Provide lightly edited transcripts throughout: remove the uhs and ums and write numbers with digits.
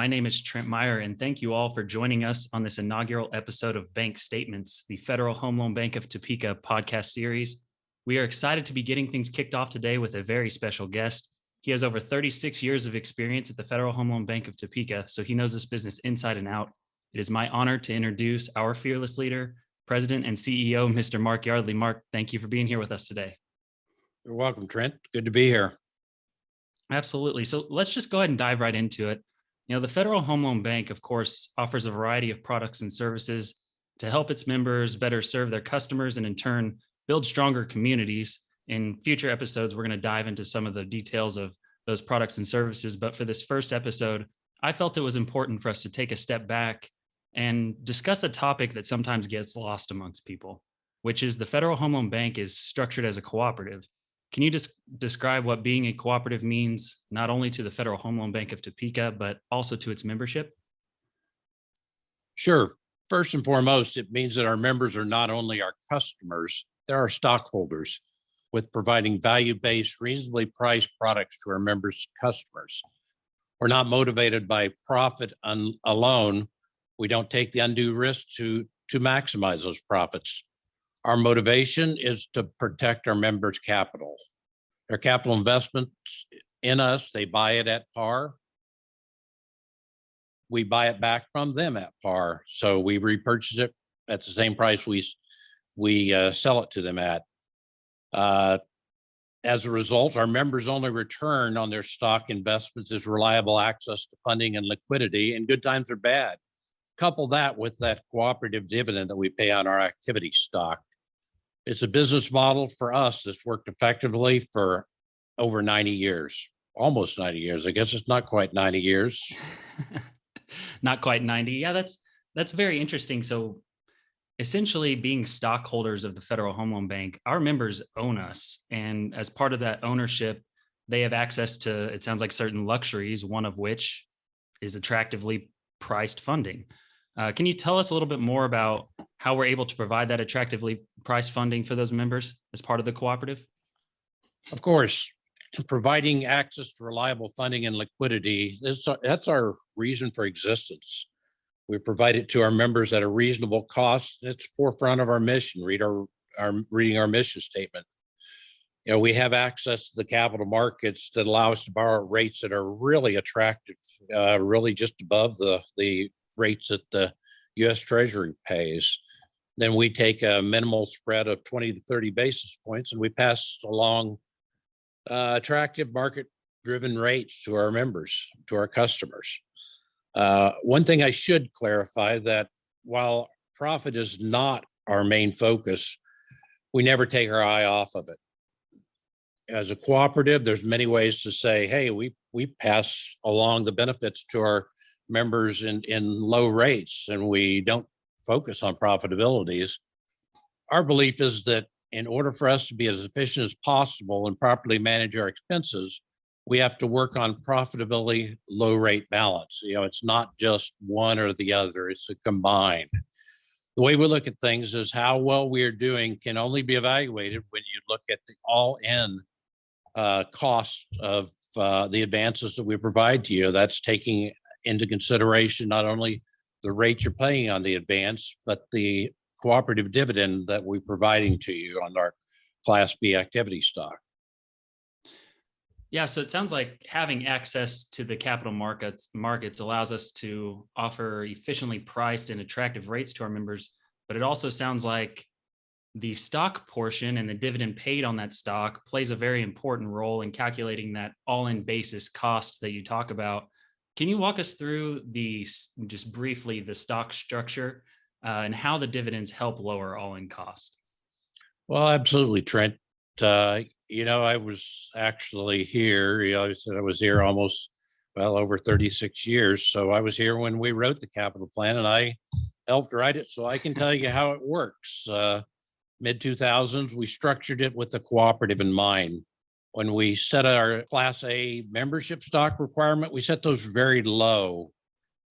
My name is Trent Meyer, and thank you all for joining us on this inaugural episode of Bank Statements, the Federal Home Loan Bank of Topeka podcast series. We are excited to be getting things kicked off today with a very special guest. He has over 36 years of experience at the Federal Home Loan Bank of Topeka, so he knows this business inside and out. It is my honor to introduce our fearless leader, President and CEO, Mr. Mark Yardley. Mark, thank you for being here with us today. You're welcome, Trent. Good to be here. Absolutely. So let's just go ahead and dive right into it. The Federal Home Loan Bank, of course, offers a variety of products and services to help its members better serve their customers and in turn build stronger communities. In future episodes, we're going to dive into some of the details of those products and services. But for this first episode, I felt it was important for us to take a step back and discuss a topic that sometimes gets lost amongst people, which is the Federal Home Loan Bank is structured as a cooperative. Can you just describe what being a cooperative means, not only to the Federal Home Loan Bank of Topeka, but also to its membership? Sure. First and foremost, it means that our members are not only our customers, they're our stockholders, with providing value-based, reasonably priced products to our members' customers. We're not motivated by profit alone. We don't take the undue risk to maximize those profits. Our motivation is to protect our members' capital. Their capital investments in us, they buy it at par. We buy it back from them at par. So we repurchase it at the same price we sell it to them at. As a result, our members' only return on their stock investments is reliable access to funding and liquidity in good times or bad. Couple that with that cooperative dividend that we pay on our activity stock. It's a business model for us that's worked effectively for over 90 years, almost 90 years. I guess it's not quite 90 years. Not quite 90. Yeah, that's very interesting. So essentially being stockholders of the Federal Home Loan Bank, our members own us. And as part of that ownership, they have access to, it sounds like, certain luxuries, one of which is attractively priced funding. Can you tell us a little bit more about how we're able to provide that attractively priced funding for those members as part of the cooperative? Of course, providing access to reliable funding and liquidity, that's our reason for existence. We provide it to our members at a reasonable cost. It's forefront of our mission. Reading our mission statement. We have access to the capital markets that allow us to borrow at rates that are really attractive, really just above the rates that the U.S. Treasury pays. Then we take a minimal spread of 20 to 30 basis points and we pass along attractive market-driven rates to our members, to our customers. One thing I should clarify that while profit is not our main focus, we never take our eye off of it. As a cooperative, there's many ways to say, hey, we pass along the benefits to our members in low rates and we don't focus on profitabilities. Our belief is that in order for us to be as efficient as possible and properly manage our expenses, we have to work on profitability, low rate balance. It's not just one or the other, it's a combined. The way we look at things is how well we are doing can only be evaluated when you look at the all-in cost of the advances that we provide to you. That's taking into consideration not only the rate you're paying on the advance, but the cooperative dividend that we're providing to you on our Class B activity stock. Yeah, so it sounds like having access to the capital markets allows us to offer efficiently priced and attractive rates to our members, but it also sounds like the stock portion and the dividend paid on that stock plays a very important role in calculating that all-in basis cost that you talk about. Can you walk us through just briefly, the stock structure and how the dividends help lower all-in cost? Well, absolutely, Trent. I was actually here. I said I was here almost, over 36 years. So I was here when we wrote the capital plan and I helped write it. So I can tell you how it works. Mid 2000s, we structured it with the cooperative in mind. When we set our Class A membership stock requirement, we set those very low.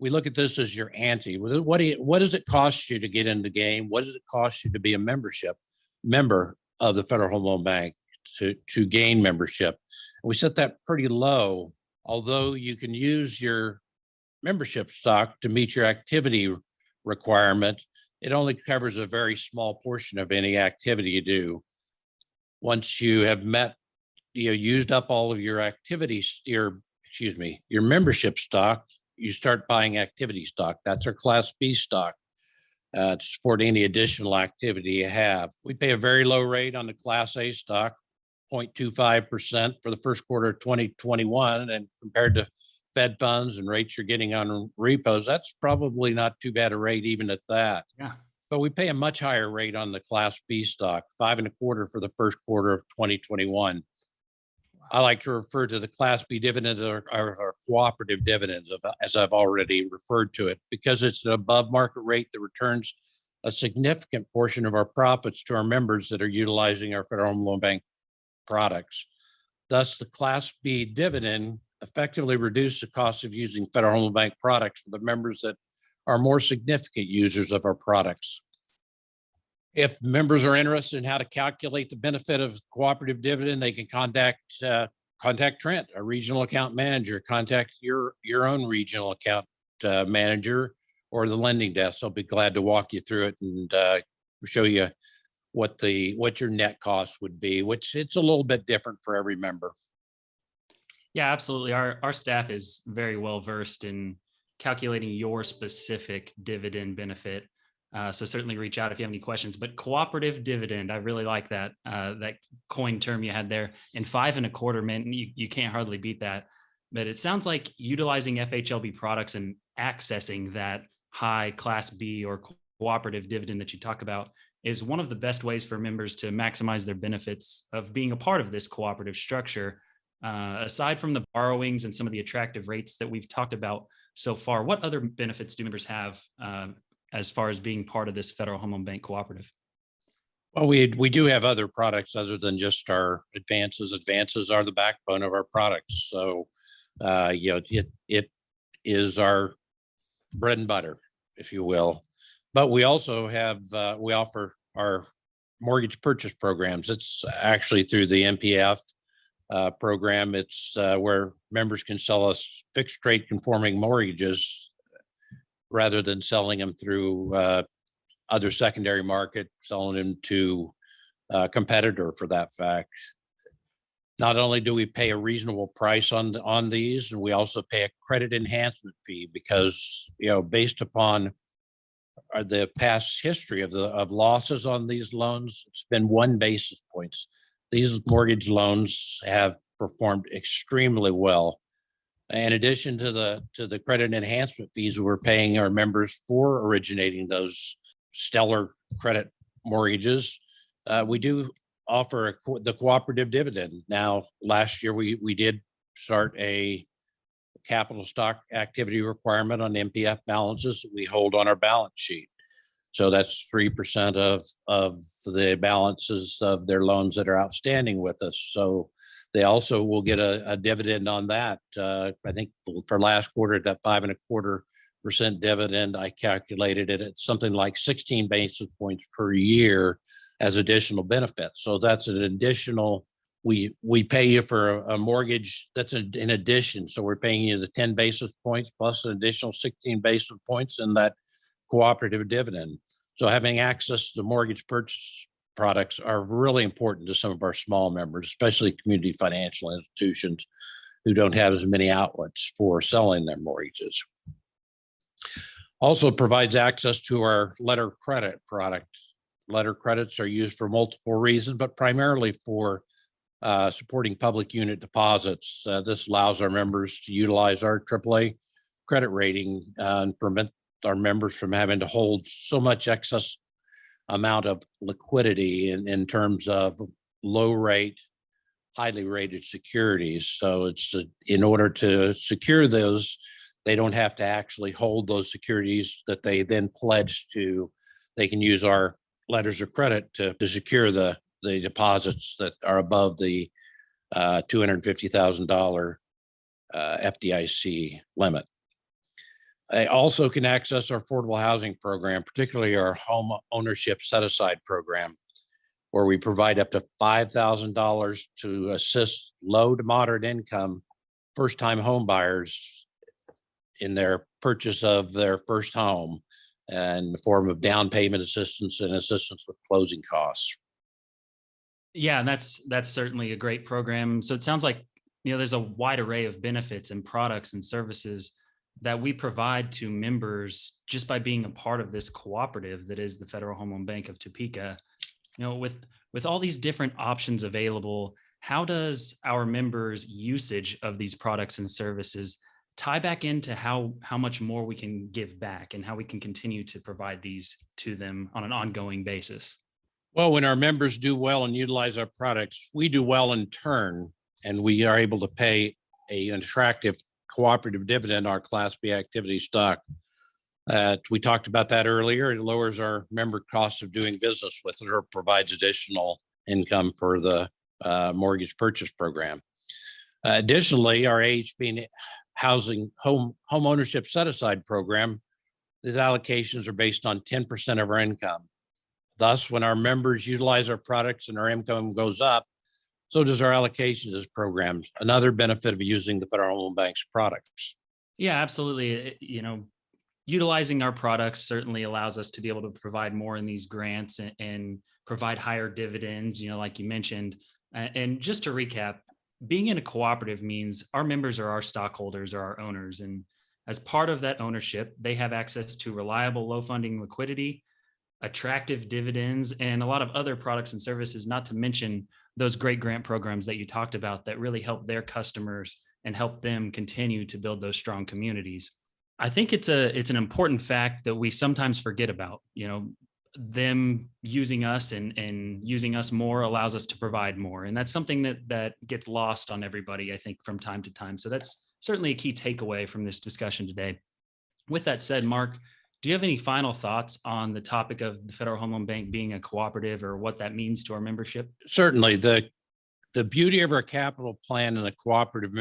We look at this as your ante. What does it cost you to get in the game? What does it cost you to be a member of the Federal Home Loan Bank to gain membership? And we set that pretty low, although you can use your membership stock to meet your activity requirement, it only covers a very small portion of any activity you do. Once you have used up all of your activities, your membership stock, you start buying activity stock. That's our Class B stock to support any additional activity you have. We pay a very low rate on the Class A stock, 0.25% for the first quarter of 2021, and compared to Fed funds and rates you're getting on repos, that's probably not too bad a rate even at that. Yeah. But we pay a much higher rate on the Class B stock, 5.25% for the first quarter of 2021. I like to refer to the Class B dividends or cooperative dividends, as I've already referred to it, because it's an above market rate that returns a significant portion of our profits to our members that are utilizing our Federal Home Loan Bank products. Thus, the Class B dividend effectively reduces the cost of using Federal Home Loan Bank products for the members that are more significant users of our products. If members are interested in how to calculate the benefit of cooperative dividend, they can contact Trent, a regional account manager, contact your own regional account manager or the lending desk. I'll be glad to walk you through it and show you what your net cost would be, which it's a little bit different for every member. Yeah, absolutely. Our staff is very well versed in calculating your specific dividend benefit. So certainly reach out if you have any questions. But cooperative dividend, I really like that that coin term you had there. And 5.25%, man, you can't hardly beat that. But it sounds like utilizing FHLB products and accessing that high Class B or cooperative dividend that you talk about is one of the best ways for members to maximize their benefits of being a part of this cooperative structure. Aside from the borrowings and some of the attractive rates that we've talked about so far, what other benefits do members have as far as being part of this Federal Home Loan Bank cooperative? Well, we do have other products other than just our advances. Advances are the backbone of our products. So, it is our bread and butter, if you will. But we also have, we offer our mortgage purchase programs. It's actually through the MPF program. It's where members can sell us fixed rate conforming mortgages rather than selling them through other secondary market, selling them to a competitor for that fact. Not only do we pay a reasonable price on these, and we also pay a credit enhancement fee because, based upon the past history of losses on these loans, it's been 1 basis points. These mortgage loans have performed extremely well. In addition to the credit enhancement fees we're paying our members for originating those stellar credit mortgages, we do offer the cooperative dividend. Now, last year we did start a capital stock activity requirement on MPF balances that we hold on our balance sheet. So that's 3% of the balances of their loans that are outstanding with us. So they also will get a dividend on that. I think for last quarter, at that 5.25% dividend, I calculated it at something like 16 basis points per year as additional benefits. So that's an additional. We pay you for a mortgage that's in addition. So we're paying you the 10 basis points plus an additional 16 basis points in that cooperative dividend. So having access to mortgage purchase products are really important to some of our small members, especially community financial institutions who don't have as many outlets for selling their mortgages. Also provides access to our letter credit product. Letter credits are used for multiple reasons, but primarily for supporting public unit deposits. This allows our members to utilize our AAA credit rating and prevent our members from having to hold so much excess amount of liquidity in terms of low rate, highly rated securities. So it's in order to secure those, they don't have to actually hold those securities that they then pledge to. They can use our letters of credit to secure the deposits that are above the $250,000 FDIC limit. They also can access our affordable housing program, particularly our home ownership set-aside program, where we provide up to $5,000 to assist low to moderate income first-time home buyers in their purchase of their first home in the form of down payment assistance and assistance with closing costs. Yeah, and that's certainly a great program. So it sounds like, there's a wide array of benefits and products and services that we provide to members just by being a part of this cooperative that is the Federal Home Loan Bank of Topeka. With all these different options available, how does our members' usage of these products and services tie back into how much more we can give back and how we can continue to provide these to them on an ongoing basis? Well, when our members do well and utilize our products, we do well in turn, and we are able to pay an attractive cooperative dividend, our Class B activity stock. We talked about that earlier. It lowers our member costs of doing business with it or provides additional income for the mortgage purchase program. Additionally, our AHB housing home ownership set aside program, the allocations are based on 10% of our income. Thus, when our members utilize our products and our income goes up, so does our allocation to this program. Another benefit of using the Federal Home Loan Bank's products. Yeah, absolutely. Utilizing our products certainly allows us to be able to provide more in these grants and provide higher dividends, like you mentioned. And just to recap, being in a cooperative means our members are our stockholders or our owners. And as part of that ownership, they have access to reliable low funding liquidity, attractive dividends, and a lot of other products and services, not to mention those great grant programs that you talked about that really help their customers and help them continue to build those strong communities. I think it's an important fact that we sometimes forget about. Them using us and using us more allows us to provide more. And that's something that gets lost on everybody, I think, from time to time. So that's certainly a key takeaway from this discussion today. With that said, Mark, do you have any final thoughts on the topic of the Federal Home Loan Bank being a cooperative or what that means to our membership? Certainly, the beauty of our capital plan and the cooperative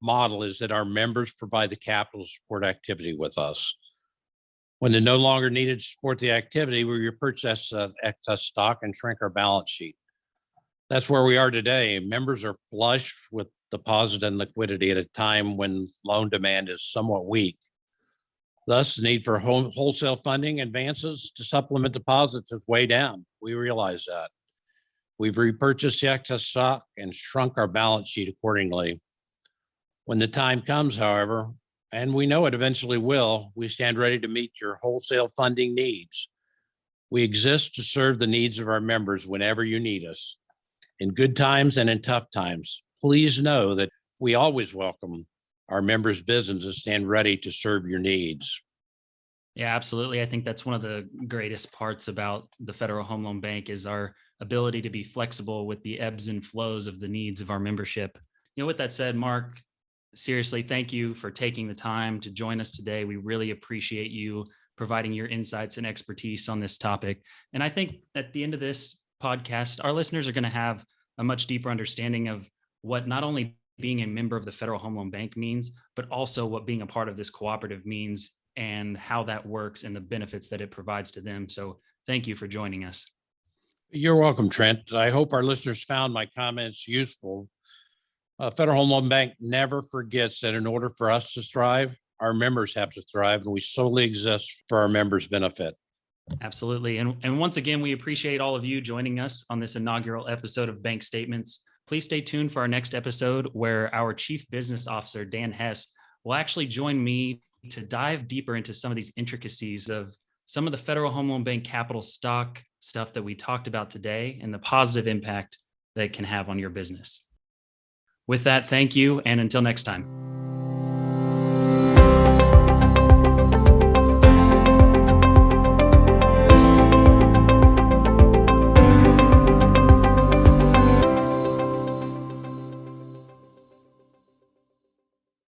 model is that our members provide the capital support activity with us. When they're no longer needed to support the activity, we repurchase excess stock and shrink our balance sheet. That's where we are today. Members are flush with deposit and liquidity at a time when loan demand is somewhat weak. Thus, the need for wholesale funding advances to supplement deposits is way down. We realize that. We've repurchased the excess stock and shrunk our balance sheet accordingly. When the time comes, however, and we know it eventually will, we stand ready to meet your wholesale funding needs. We exist to serve the needs of our members whenever you need us. In good times and in tough times, please know that we always welcome our members' businesses stand ready to serve your needs. Yeah, absolutely. I think that's one of the greatest parts about the Federal Home Loan Bank is our ability to be flexible with the ebbs and flows of the needs of our membership. With that said, Mark, seriously, thank you for taking the time to join us today. We really appreciate you providing your insights and expertise on this topic. And I think at the end of this podcast, our listeners are going to have a much deeper understanding of what not only being a member of the Federal Home Loan Bank means, but also what being a part of this cooperative means and how that works and the benefits that it provides to them. So thank you for joining us. You're welcome, Trent. I hope our listeners found my comments useful. Federal Home Loan Bank never forgets that in order for us to thrive, our members have to thrive, and we solely exist for our members' benefit. Absolutely. And once again, we appreciate all of you joining us on this inaugural episode of Bank Statements. Please stay tuned for our next episode where our Chief Business Officer, Dan Hess, will actually join me to dive deeper into some of these intricacies of some of the Federal Home Loan Bank capital stock stuff that we talked about today and the positive impact that it can have on your business. With that, thank you. And until next time.